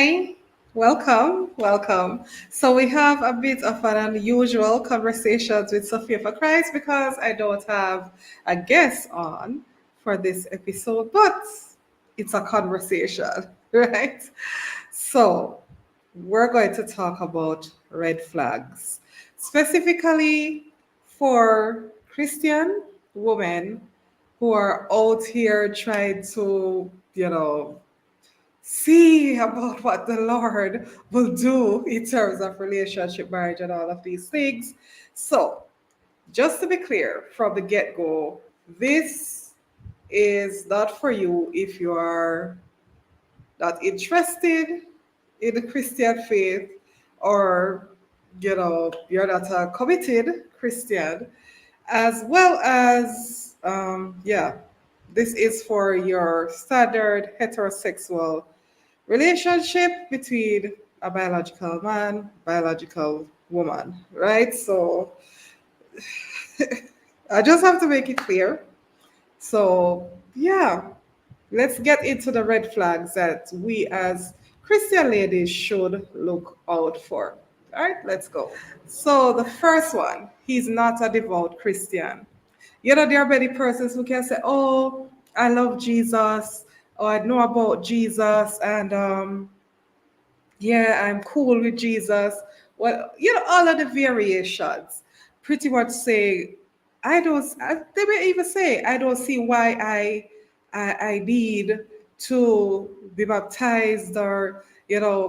Hi, welcome. So we have a bit of an unusual conversations with Sophia4Christ because I don't have a guest on for this episode, but it's a conversation, right? So we're going to talk about red flags, specifically for Christian women who are out here trying to, see about what the Lord will do in terms of relationship, marriage, and all of these things. So, just to be clear from the get go, this is not for you if you are not interested in the Christian faith or you're not a committed Christian, as well as this is for your standard heterosexual relationship between a biological man, biological woman, right? So I just have to make it clear. So, yeah, let's get into the red flags that we as Christian ladies should look out for. All right, let's go. So, the first one, he's not a devout Christian. There are many persons who can say, "Oh, I love Jesus," or "I know about Jesus," and yeah, I'm cool with Jesus. Well, all of the variations pretty much say, they may even say, I don't see why I need to be baptized or,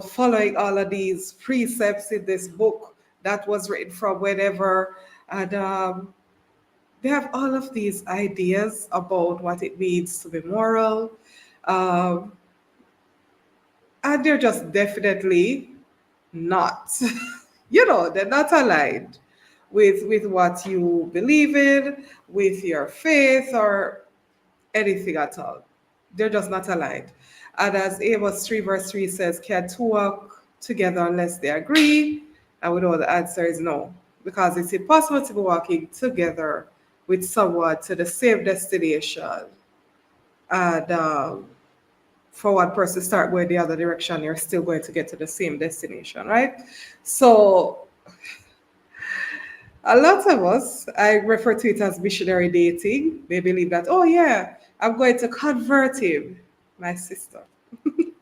following all of these precepts in this book that was written from whenever. And they have all of these ideas about what it means to be moral. Um, and they're just definitely not. They're not aligned with what you believe in, with your faith, or anything at all. They're just not aligned. And as Amos 3 verse 3 says, can two walk together unless they agree? And we know the answer is no, because it's impossible to be walking together with someone to the same destination. And for one person to start going the other direction, you're still going to get to the same destination, right? So a lot of us, I refer to it as missionary dating. They believe that, oh yeah, I'm going to convert him, my sister. Truth of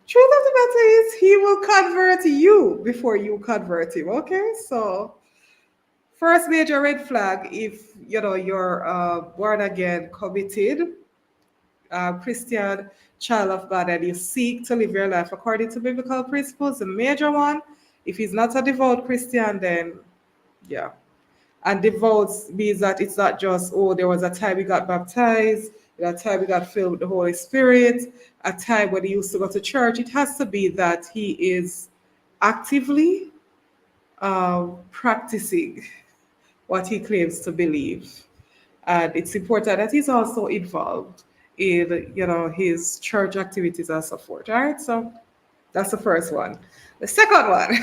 the matter is, he will convert you before you convert him. Okay, so first major red flag, if you're born again, committed, Christian child of God, and you seek to live your life according to biblical principles, the major one, if he's not a devout Christian, then yeah. And devout means that it's not just, oh, there was a time we got baptized, a time we got filled with the Holy Spirit, a time when he used to go to church. It has to be that he is actively practicing what he claims to believe. And it's important that he's also involved in, his church activities and so forth. All right, so that's the first one. The second one,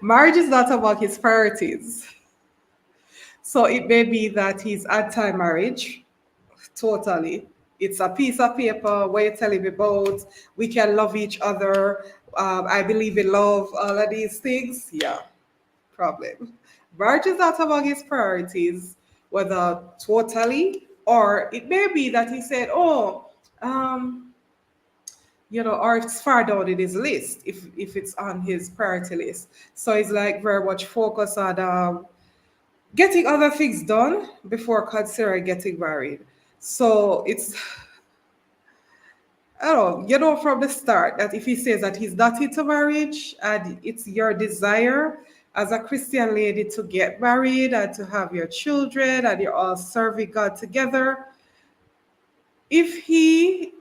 marriage is not about his priorities. So it may be that he's anti-marriage, totally. It's a piece of paper where you tell him about, we can love each other, I believe in love, all of these things. Yeah, problem. Marriage is not among his priorities, whether totally, or it may be that he said, oh, um, or it's far down in his list if it's on his priority list. So he's like very much focused on getting other things done before considering getting married. So it's, I don't know, from the start that if he says that he's not into marriage and it's your desire as a Christian lady to get married and to have your children and you're all serving God together, if he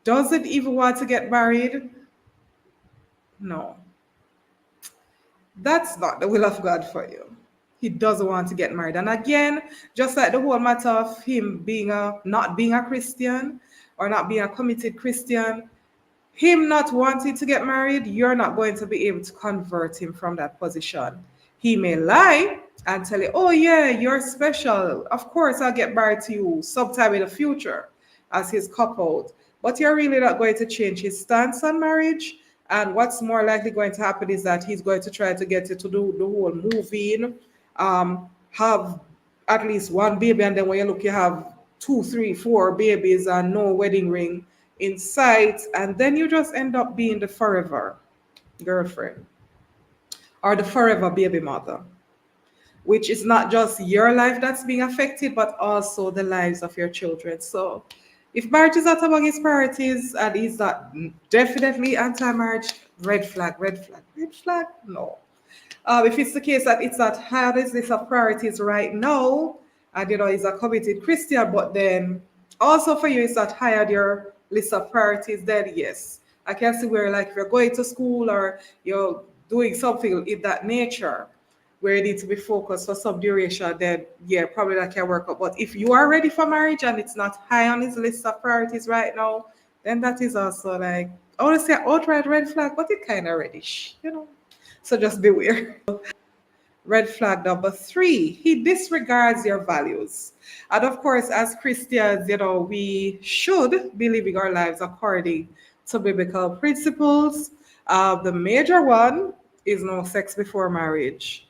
doesn't even want to get married, no, that's not the will of God for you. He doesn't want to get married. And again, just like the whole matter of him being not being a Christian or not being a committed Christian, him not wanting to get married, you're not going to be able to convert him from that position. He may lie and tell you, oh yeah, you're special. Of course I'll get married to you sometime in the future as his couple. but you're really not going to change his stance on marriage. And what's more likely going to happen is that he's going to try to get you to do the whole moving, have at least one baby, and then when you look, you have two, three, four babies and no wedding ring in sight, and then you just end up being the forever girlfriend or the forever baby mother, which is not just your life that's being affected, but also the lives of your children. So, if marriage is not among his priorities and he's not definitely anti marriage, red flag, red flag, red flag, no. If it's the case that it's not high on his list of priorities right now, and he's a committed Christian, but then also for you it's not high on your list of priorities, then yes, I can see where, like, if you're going to school or you're doing something in that nature where you need to be focused for some duration, then yeah, probably that can work out. But if you are ready for marriage and it's not high on his list of priorities right now, then that is also, like, I want to say outright red flag, but it kind of reddish. So just beware. Red flag number 3, he disregards your values. And of course, as Christians, we should be living our lives according to biblical principles. The major one is no sex before marriage.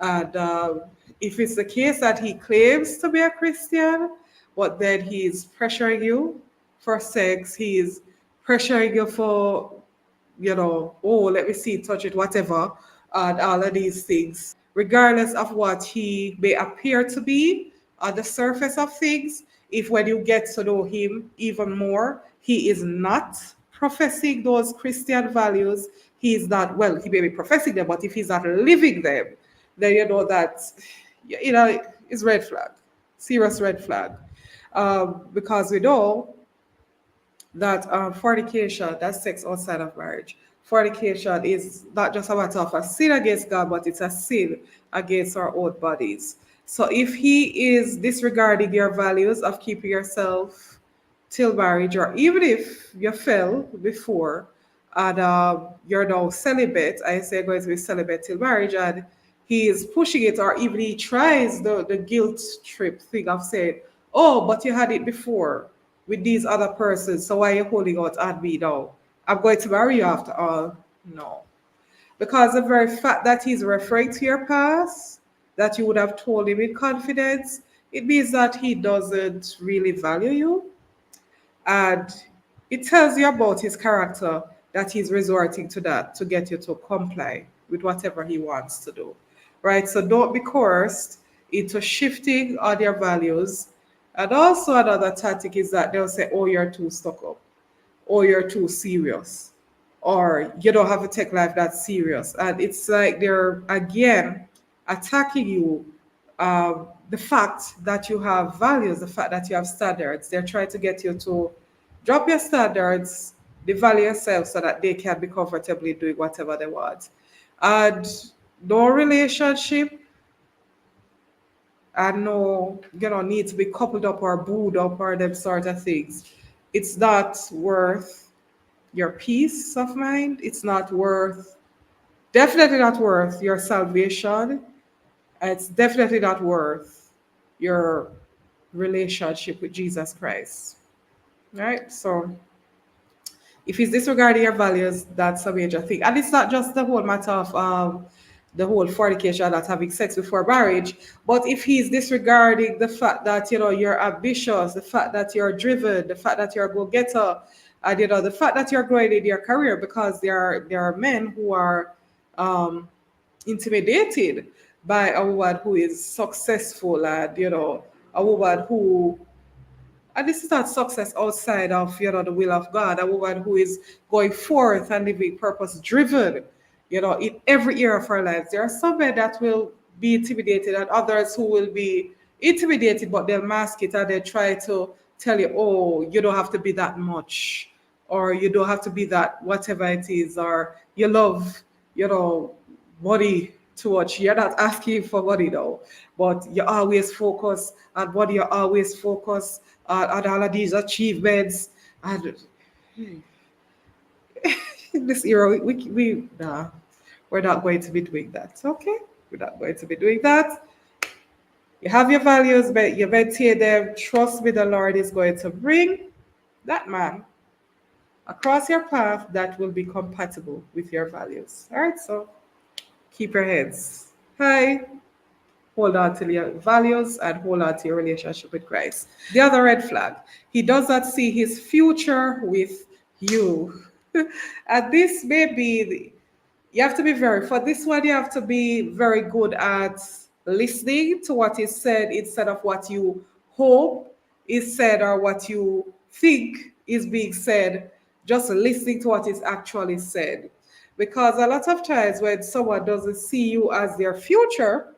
And if it's the case that he claims to be a Christian, but then he's pressuring you for sex, he's pressuring you for, oh, let me see, touch it, whatever, and all of these things, regardless of what he may appear to be on the surface of things. If when you get to know him even more, he is not professing those Christian values, he is not, well, he may be professing them, but if he's not living them, then you know that, it's red flag, serious red flag. Because we know that fornication, that's sex outside of marriage. Fornication is not just a matter of a sin against God, but it's a sin against our own bodies. So if he is disregarding your values of keeping yourself till marriage, or even if you fell before and you're now celibate, I say going to be celibate till marriage, and he is pushing it, or even he tries the guilt trip thing of saying, oh, but you had it before with these other persons, so why are you holding out on me now? I'm going to marry you after all. No. Because the very fact that he's referring to your past, that you would have told him in confidence, it means that he doesn't really value you. And it tells you about his character that he's resorting to that to get you to comply with whatever he wants to do. Right? So don't be coerced into shifting on your values. And also another tactic is that they'll say, oh, you're too stuck up, or you're too serious, or you don't have to take life that serious. And it's like they're again attacking you. The fact that you have values, the fact that you have standards, they're trying to get you to drop your standards, devalue yourself so that they can be comfortably doing whatever they want. And no relationship and no, need to be coupled up or booed up or them sort of things. It's not worth your peace of mind. It's not worth, definitely not worth your salvation. It's definitely not worth your relationship with Jesus Christ. Right? So if he's disregarding your values, that's a major thing. And it's not just the whole matter of the whole fornication, that having sex before marriage, but if he's disregarding the fact that you're ambitious, the fact that you're driven, the fact that you're a go-getter, and the fact that you're growing in your career, because there are men who are intimidated by a woman who is successful, and a woman who, and this is not success outside of the will of God, a woman who is going forth and living purpose driven, in every area of our lives. There are some men that will be intimidated, and others who will be intimidated, but they'll mask it and they try to tell you, oh, you don't have to be that much, or you don't have to be that whatever it is, or you love, body too much. You're not asking for money though, but you always focus on body, you always focus on all of these achievements. And in this era, nah, we're not going to be doing that. Okay? We're not going to be doing that. You have your values, but you maintain them. Trust me, the Lord is going to bring that man across your path that will be compatible with your values. All right, so keep your heads high, hold on to your values, and hold on to your relationship with Christ. The other red flag, he does not see his future with you. And this may be you have to be very, for this one, you have to be very good at listening to what is said instead of what you hope is said or what you think is being said. Just listening to what is actually said. Because a lot of times when someone doesn't see you as their future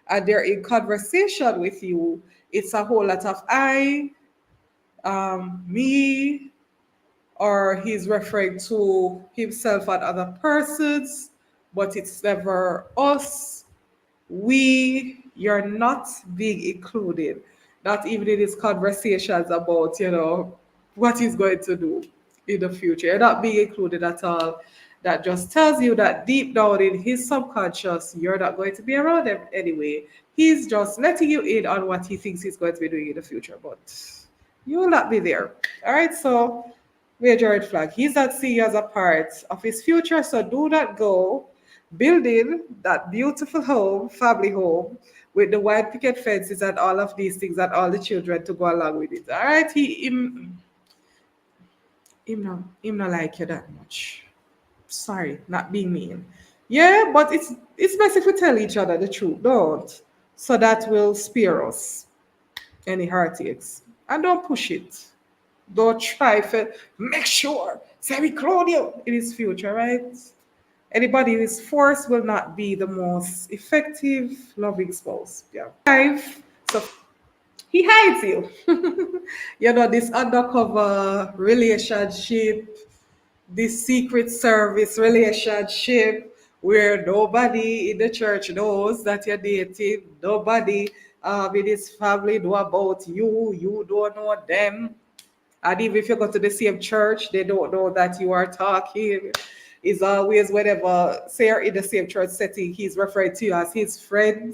and they're in conversation with you, it's a whole lot of me, or he's referring to himself and other persons, but it's never us, we, you're not being included, not even in his conversations about, what he's going to do in the future. You're not being included at all. That just tells you that deep down in his subconscious, you're not going to be around him anyway. He's just letting you in on what he thinks he's going to be doing in the future, but you will not be there. All right, so major red flag. He's not seeing you as a part of his future, so do not go building that beautiful home, family home, with the white picket fences and all of these things and all the children to go along with it. All right, him not like you that much. Sorry, not being mean. Yeah, but it's best if we tell each other the truth, don't? So that will spare us any heartaches. And don't push it. Don't try to make sure. Say we clone you in his future, right? Anybody who is forced will not be the most effective loving spouse. Yeah. Five. So he hides you. This undercover relationship, this secret service relationship where nobody in the church knows that you're dating, nobody in his family know about you, you don't know them. And even if you go to the same church, they don't know that you are talking. It's always whenever, say you're in the same church setting, he's referring to you as his friend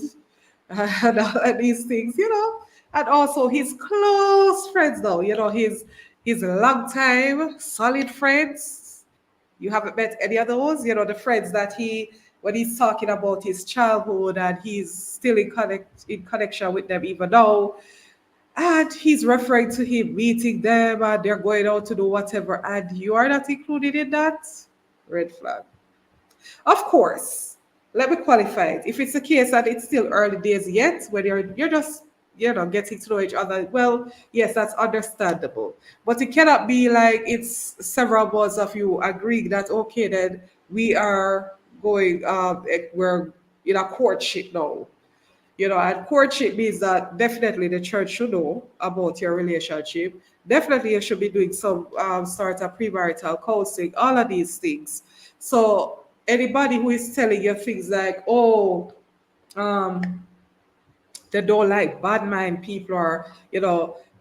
and these things. And also his close friends though, his long time solid friends. You haven't met any of those, the friends that when he's talking about his childhood and he's still in connection with them even though, and he's referring to him meeting them and they're going out to do whatever, and you are not included in that. Red flag. Of course, let me qualify it. If it's the case that it's still early days yet, when you're just getting to know each other, well, yes, that's understandable. But it cannot be like it's several months of you agreeing that okay, then we are going, we're in a courtship now. And courtship means that definitely the church should know about your relationship. Definitely you should be doing some sort of premarital counseling, all of these things. So anybody who is telling you things like, oh, um, they don't like bad mind people or,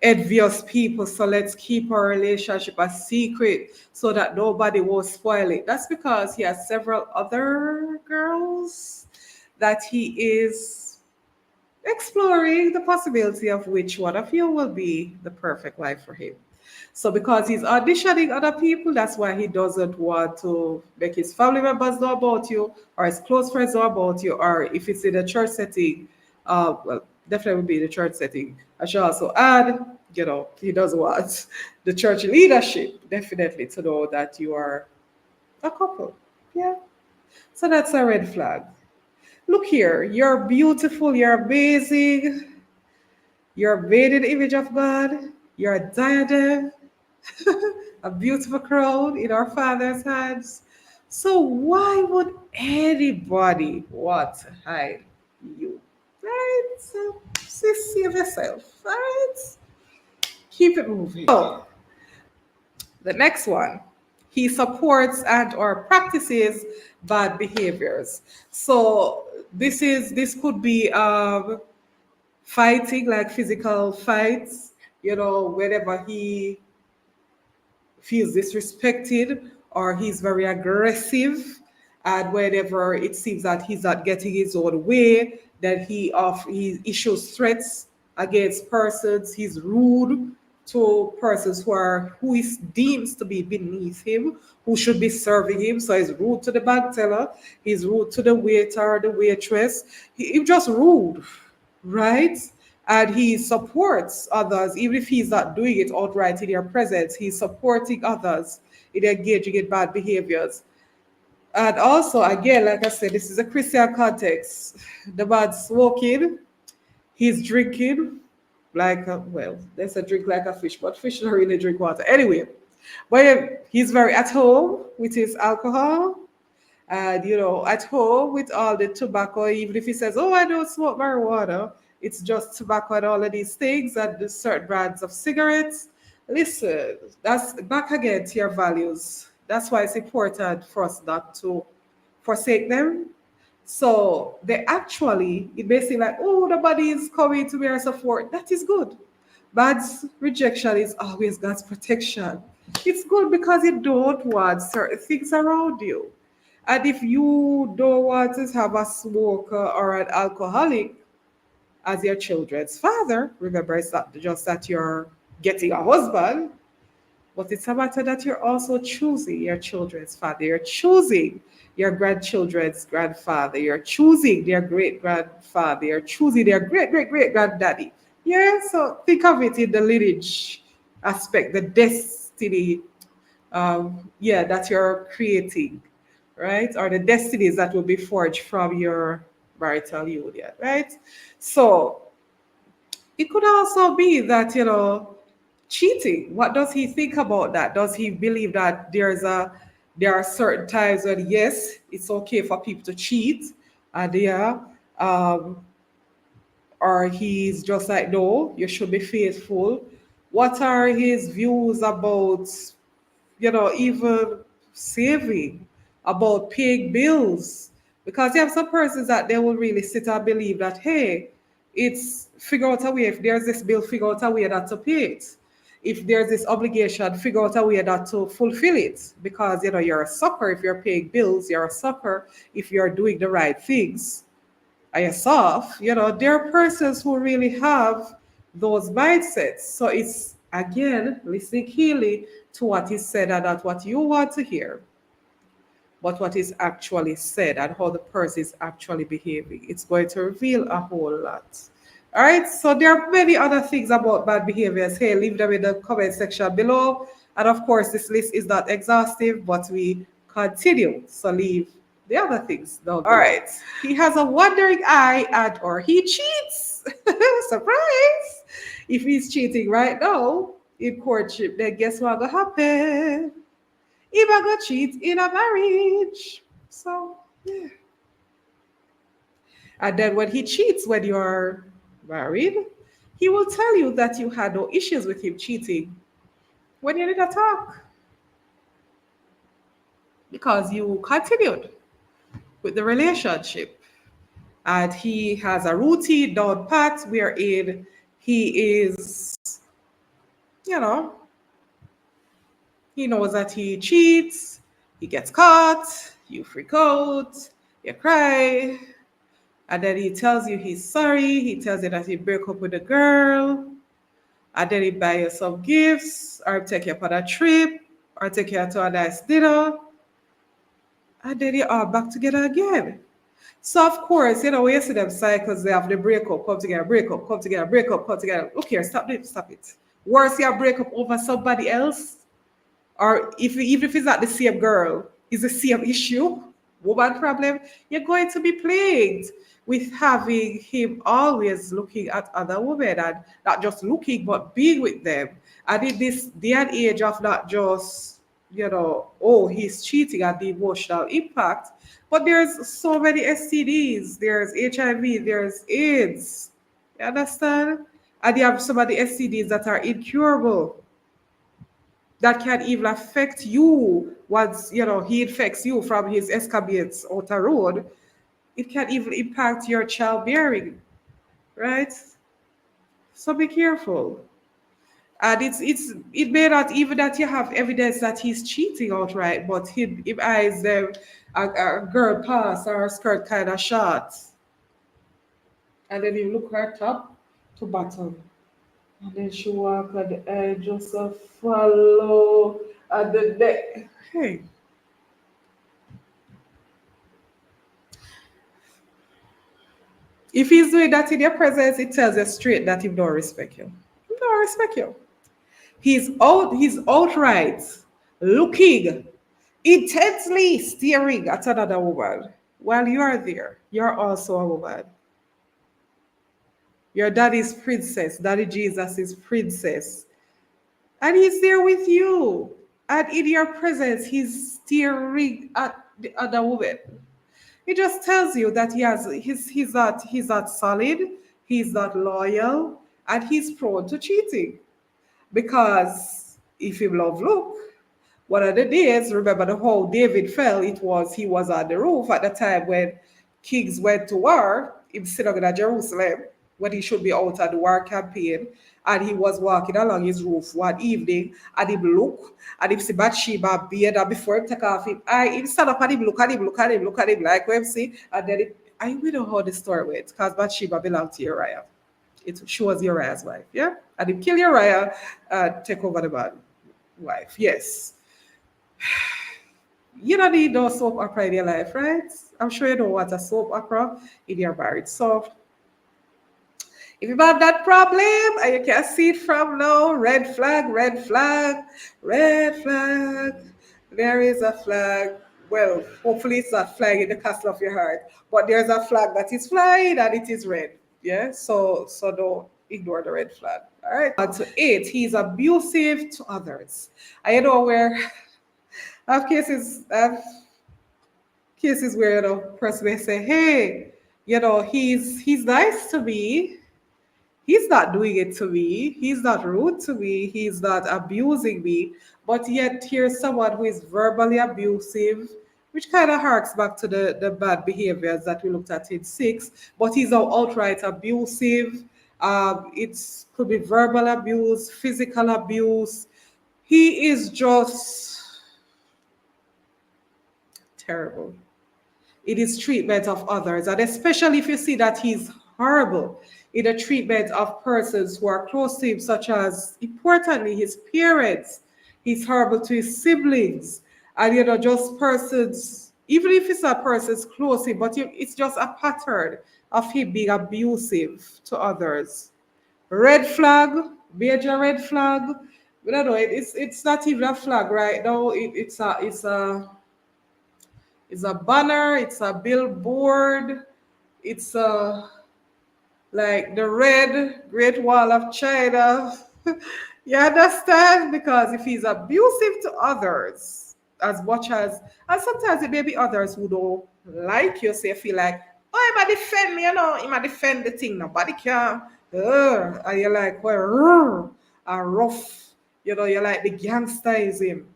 envious people, so let's keep our relationship a secret so that nobody will spoil it. That's because he has several other girls that he is exploring the possibility of which one of you will be the perfect wife for him. So because he's auditioning other people, that's why he doesn't want to make his family members know about you or his close friends know about you, or if it's in a church setting, well, definitely would be the church setting. I should also add, he doesn't want the church leadership definitely to know that you are a couple. Yeah. So that's a red flag. Look here, you're beautiful, you're amazing, you're made in the image of God, you're a diadem, a beautiful crown in our Father's hands. So why would anybody want to hide you? Right? So save yourself, right? Keep it moving. So the next one, he supports and or practices bad behaviors. So this could be fighting, like physical fights, whenever he feels disrespected or he's very aggressive, and whenever it seems that he's not getting his own way, then he issues threats against persons. He's rude, to persons who is deemed to be beneath him, who should be serving him. So he's rude to the bank teller, he's rude to the waiter, the waitress. He's just rude, right? And he supports others, even if he's not doing it outright in your presence. He's supporting others in engaging in bad behaviors. And also, again, like I said, this is a Christian context. The man's smoking, he's drinking like a, well, there's a drink like a fish, but fish don't really drink water. Anyway, but he's very at home with his alcohol, and at home with all the tobacco. Even if he says, "Oh, I don't smoke marijuana," it's just tobacco and all of these things and the certain brands of cigarettes. Listen, that's back again to your values. That's why it's important for us not to forsake them. So they actually, it may seem like, oh, nobody is coming to me or so forth. That is good. God's rejection is always God's protection. It's good because you don't want certain things around you. And if you don't want to have a smoker or an alcoholic as your children's father, remember it's not just that you're getting a husband, but it's a matter that you're also choosing your children's father. You're choosing your grandchildren's grandfather. You're choosing their great grandfather. You're choosing their great great great granddaddy. Yeah, so think of it in the lineage aspect, the destiny, yeah, that you're creating, right? Or the destinies that will be forged from your marital union, right? So it could also be that, cheating. What does he think about that? Does he believe that there are certain times when yes, it's okay for people to cheat, and yeah, um, or he's just like no, you should be faithful. What are his views about even saving, about paying bills. Because you have some persons that they will really sit and believe that, hey, it's figure out a way. If there's this bill, figure out a way not to pay it. If there's this obligation, figure out a way not to fulfill it. Because, you're a sucker if you're paying bills, you're a sucker if you're doing the right things yourself. There are persons who really have those mindsets. So it's again listening keenly to what is said and not what you want to hear, but what is actually said and how the person is actually behaving. It's going to reveal a whole lot. All right, so there are many other things about bad behaviors. Hey, leave them in the comment section below. And of course, this list is not exhaustive, but we continue. So leave the other things down below. All right, he has a wandering eye and or he cheats. Surprise! If he's cheating right now in courtship, then guess what gonna happen? He gonna cheat in a marriage. So yeah. And then when he cheats when you're married, he will tell you that you had no issues with him cheating when you didn't talk because you continued with the relationship. And he has a routine down pat wherein he is, you know, he knows that he cheats, he gets caught, you freak out, you cry, and then he tells you he's sorry, he tells you that he broke up with a girl, and then he buy you some gifts, or take you up on a trip, or take you out to a nice dinner, and then you are back together again. So of course, when you see them cycles, they have the breakup, come together, break up, come together, break up, come together. Look here, stop it, stop it. Worse, you break up over somebody else, or if even if it's not the same girl, it's the same issue, woman problem, you're going to be plagued with having him always looking at other women and not just looking but being with them. And in this day and age of not just, oh, he's cheating and the emotional impact, but there's so many STDs, there's HIV, there's AIDS. You understand? And you have some of the STDs that are incurable that can even affect you once he infects you from his escapades out the road. It can even impact your childbearing, right? So be careful. And it may not even that you have evidence that he's cheating outright, but him eyes a girl pass or a skirt kind of short, and then you look her top to bottom. And then she walk on the edge, just a follow at the neck. Hey, if he's doing that in your presence, it tells you straight that he don't respect you. He don't respect you. He's outright looking intensely staring at another woman while you are there. You're also a woman. Your daddy's princess, daddy Jesus is princess. And he's there with you. And in your presence, he's staring at the other woman. It just tells you that he's not solid, he's not loyal, and he's prone to cheating. Because if you love look, one of the days, remember the whole David fell, he was on the roof at the time when kings went to war in synagogue at Jerusalem, when he should be out at the war campaign, and he was walking along his roof one evening, and he look, and he see Bathsheba beard, and before him take off him eye, he stand up and he look at him like when see, and then I will know how the story went, because Bathsheba belonged to Uriah. She was Uriah's wife, yeah? And he kill Uriah, take over the man wife, yes. You don't need no soap opera in your life, right? I'm sure you don't want a soap opera in your marriage. So if you have that problem and you can see it from now, red flag, red flag, red flag. There is a flag. Well, hopefully it's not flying in the castle of your heart, but there's a flag that is flying and it is red. Yeah, so don't ignore the red flag. All right. To eight, he's abusive to others. I know where I have cases where person may say, hey, he's nice to me. He's not doing it to me. He's not rude to me. He's not abusing me. But yet here's someone who is verbally abusive, which kind of harks back to the bad behaviors that we looked at in six. But he's outright abusive. It could be verbal abuse, physical abuse. He is just terrible. It is treatment of others, and especially if you see that he's horrible in the treatment of persons who are close to him, such as, importantly, his parents. He's horrible to his siblings, and just persons, even if it's not persons close to him, but it's just a pattern of him being abusive to others. Red flag, major red flag. We don't know. It's not even a flag right now. It's a banner, it's a billboard, it's like the red Great Wall of China. You understand? Because if he's abusive to others, as much as, and sometimes it may be others who don't like you, so you feel like, oh, he might defend me, he might defend the thing, nobody can. And you're like, well, rough, you're like the gangster is him.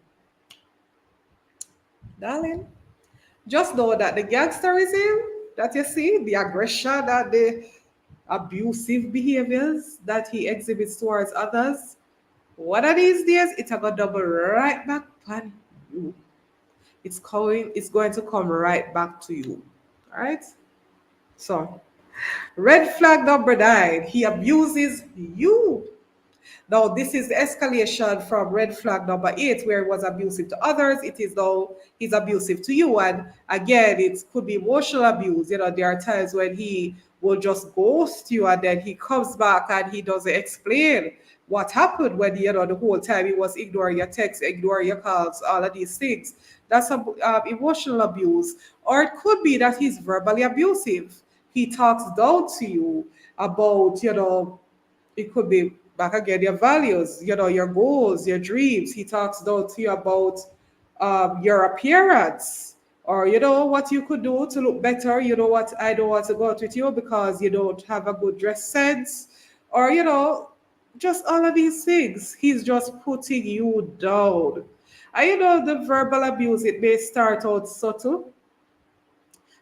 Darling, just know that the gangsterism that you see, the aggression, that the abusive behaviors that he exhibits towards others, one of these days it's gonna double right back on you. It's going to come right back to you. All right. So, red flag number nine, he abuses you. Now, this is the escalation from red flag number eight, where it was abusive to others. It is now he's abusive to you. And again, it could be emotional abuse. There are times when he will just ghost you and then he comes back and he doesn't explain what happened when, the whole time he was ignoring your texts, ignoring your calls, all of these things. That's emotional abuse. Or it could be that he's verbally abusive. He talks down to you about, it could be back again your values, your goals, your dreams. He talks down to you about your appearance, or what you could do to look better. What, I don't want to go out with you because you don't have a good dress sense, or just all of these things. He's just putting you down. And the verbal abuse, it may start out subtle,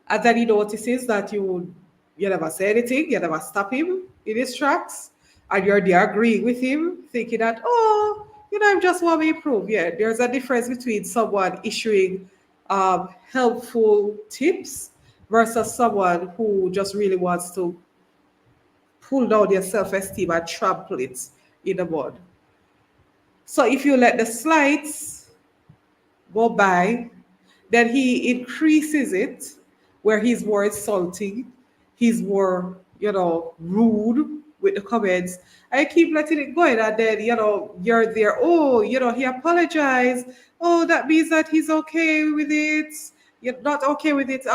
and then he notices that you never say anything, you never stop him in his tracks, and you're there agreeing with him, thinking that, oh, I just want to improve. Yeah, there's a difference between someone issuing helpful tips versus someone who just really wants to pull down your self-esteem and trample it in the bud. So if you let the slights go by, then he increases it where he's more insulting, he's more, rude with the comments. I keep letting it go, and then, you're there, oh, he apologized. Oh, that means that he's okay with it. You're not okay with it.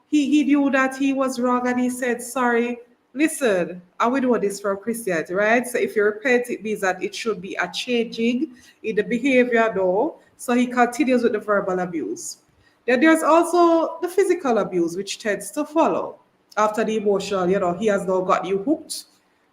He knew that he was wrong and he said sorry. Listen, I will do this for Christianity, right? So if you repent, it means that it should be a changing in the behavior, though. So he continues with the verbal abuse. Then there's also the physical abuse, which tends to follow after the emotional. He has now got you hooked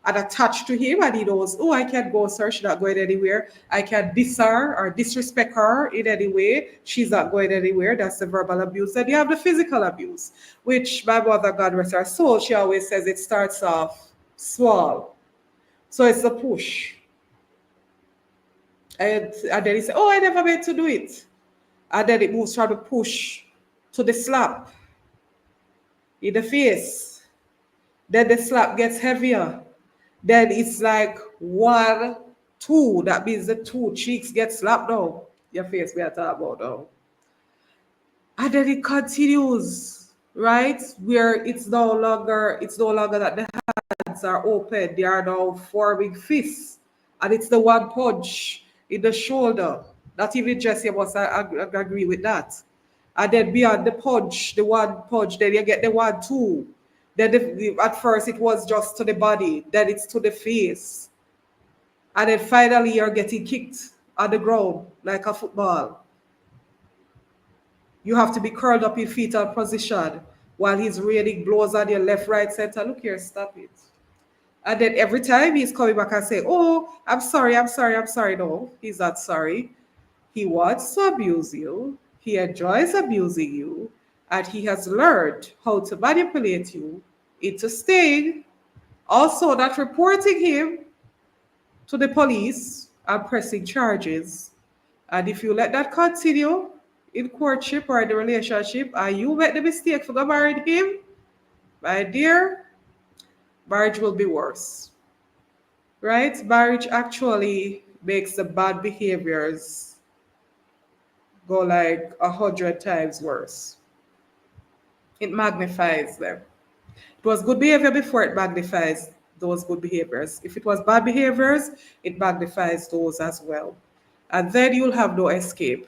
and attached to him, and he knows, oh, I can't go, sir. She's not going anywhere. I can diss her or disrespect her in any way. She's not going anywhere. That's the verbal abuse. Then you have the physical abuse, which my mother, God rest her soul, she always says it starts off small. So it's a push. And then he said, oh, I never meant to do it. And then it moves from the push to the slap in the face. Then the slap gets heavier. Then it's like 1, 2. That means the 2 cheeks get slapped down. Your face we are talking about now. And then it continues, right? Where it's no longer that the hands are open. They are now forming fists. And it's the one punch in the shoulder. Not even Jesse must agree with that. And then beyond the punch, the one punch, then you get the 1, 2. Then at first it was just to the body, then it's to the face. And then finally you're getting kicked on the ground like a football. You have to be curled up in fetal position while he's raining blows on your left, right, center. Look here, stop it. And then every time he's coming back and say, oh, I'm sorry. No, he's not sorry. He wants to abuse you. He enjoys abusing you. And he has learned how to manipulate you into staying. Also, not reporting him to the police and pressing charges. And if you let that continue in courtship or in the relationship, and you make the mistake for marrying him, my dear, marriage will be worse. Right? Marriage actually makes the bad behaviors go like 100 times worse. It magnifies them. It was good behavior before, it magnifies those good behaviors. If it was bad behaviors, it magnifies those as well. And then you'll have no escape,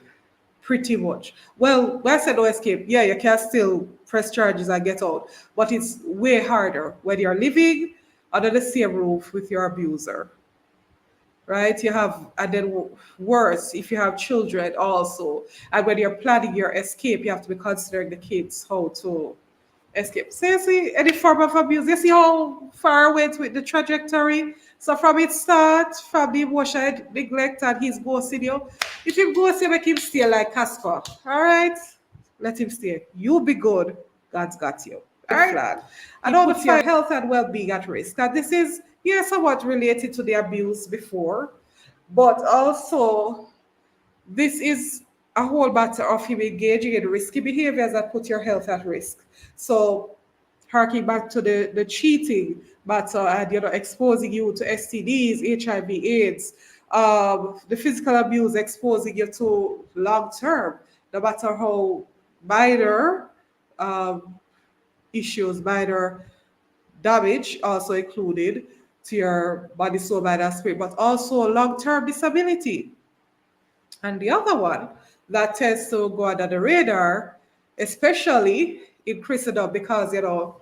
pretty much. Well, when I said no escape, yeah, you can still press charges and get out, but it's way harder when you're living under the same roof with your abuser. Right? You have, and then worse, if you have children also. And when you're planning your escape, you have to be considering the kids, how to escape. So you see any form of abuse, you see how far went with the trajectory. So from its start, from the emotional neglect and his ghosting you, if him ghost you, make him stay like Casper. All right? Let him stay. You be good. God's got you. All right? Flag. And all puts your health and well-being at risk. And this is, yeah, somewhat related to the abuse before, but also this is a whole matter of him engaging in risky behaviors that put your health at risk. So harking back to the cheating matter and exposing you to STDs, HIV, AIDS, the physical abuse exposing you to long term, no matter how minor issues, minor damage also included to your body, soul, mind, and spirit, but also long-term disability. And the other one that tends to go under the radar, especially in Christendom, because the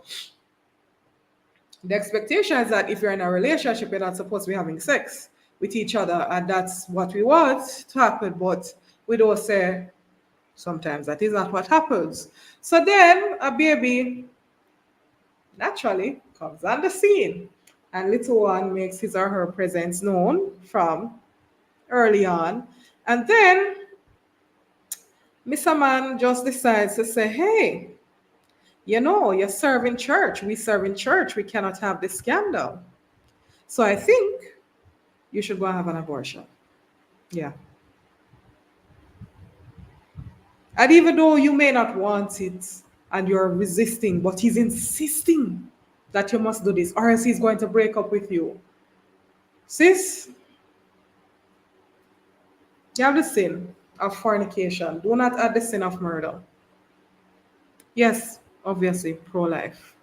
expectation is that if you're in a relationship, you're not supposed to be having sex with each other, and that's what we want to happen. But we don't say sometimes that is not what happens. So then a baby naturally comes on the scene, and little one makes his or her presence known from early on. And then Mr. Man just decides to say, hey, you're serving church. We serve in church. We cannot have this scandal. So I think you should go and have an abortion. Yeah. And even though you may not want it and you're resisting, but he's insisting that you must do this, or else he's going to break up with you. Sis, You have the sin of fornication. Do not add the sin of murder. Yes, obviously, pro life.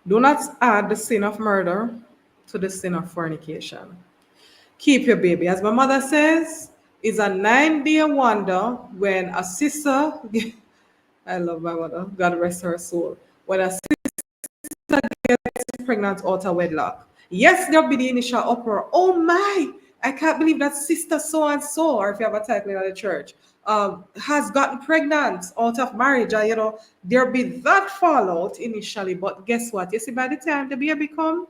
Do not add the sin of murder to the sin of fornication. Keep your baby. As my mother says, is a 9-day wonder when a sister, I love my mother, God rest her soul, when a pregnant out of wedlock. Yes, there'll be the initial uproar. Oh my, I can't believe that sister so and so, or if you have a title in the church, has gotten pregnant out of marriage. There'll be that fallout initially, but guess what? You see, by the time the baby come,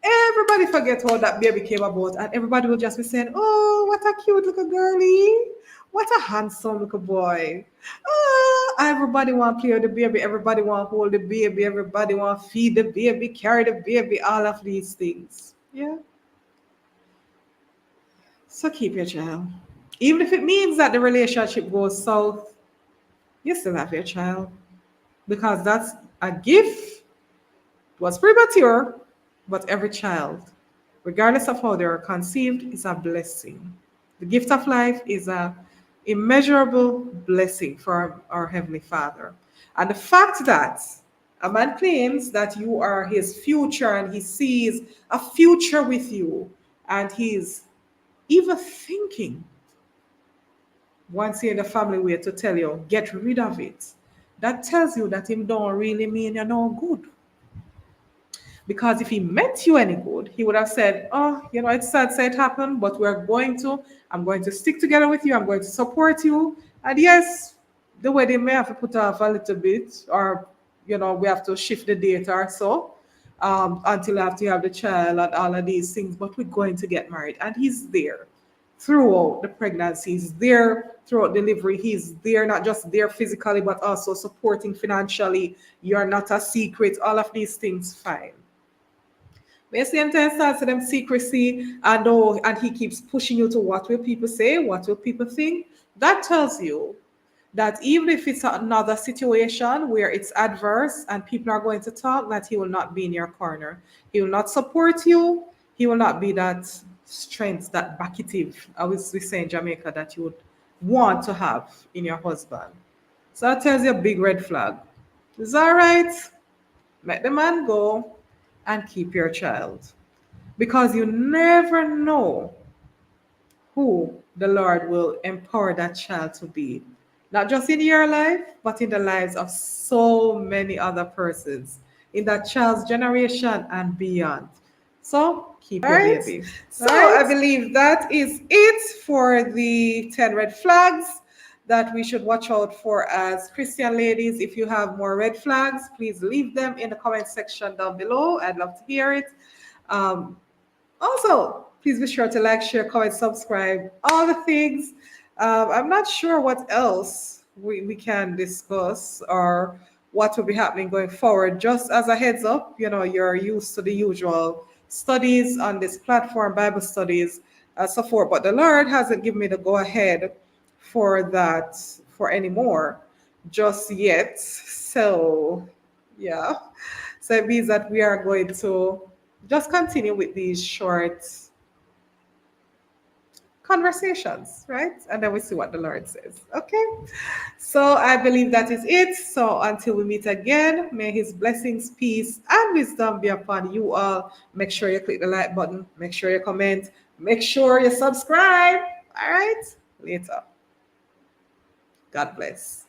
everybody forget how that baby came about, and everybody will just be saying, "Oh, what a cute little girlie! What a handsome little boy!" Everybody want to play with the baby. Everybody want to hold the baby. Everybody want to feed the baby, carry the baby. All of these things. Yeah. So keep your child, even if it means that the relationship goes south. You still have your child because that's a gift. It was premature, but every child, regardless of how they are conceived, is a blessing. The gift of life is a immeasurable blessing for our Heavenly Father. And the fact that a man claims that you are his future and he sees a future with you, and he's even thinking once you're in the family way to tell you, get rid of it, that tells you that him don't really mean you're no good. Because if he meant you any good, he would have said, "Oh, it's sad, say it happened, but I'm going to stick together with you, I'm going to support you." And yes, the wedding may have to put off a little bit, or, we have to shift the date or so, until after you have the child and all of these things, but we're going to get married. And he's there throughout the pregnancy, he's there throughout delivery, he's there, not just there physically, but also supporting financially. You're not a secret, all of these things, fine. But same time starts to them secrecy and he keeps pushing you to what will people say, what will people think. That tells you that even if it's another situation where it's adverse and people are going to talk, that he will not be in your corner. He will not support you. He will not be that strength, that backative, I was we say in Jamaica, that you would want to have in your husband. So that tells you a big red flag. It's all right. Let the man go and keep your child. Because you never know who the Lord will empower that child to be. Not just in your life, but in the lives of so many other persons in that child's generation and beyond. So keep your baby. So I believe that is it for the 10 red flags that we should watch out for as Christian ladies. If you have more red flags, please leave them in the comment section down below. I'd love to hear it. Also, please be sure to like, share, comment, subscribe, all the things. I'm not sure what else we can discuss or what will be happening going forward. Just as a heads up, you're used to the usual studies on this platform, Bible studies, so forth. But the Lord hasn't given me the go ahead for that for anymore just yet. So, yeah. So it means that we are going to just continue with these short conversations, right? And then we see what the Lord says. Okay. So I believe that is it. So until we meet again, may his blessings, peace, and wisdom be upon you all. Make sure you click the like button, make sure you comment, make sure you subscribe. All right. Later. God bless.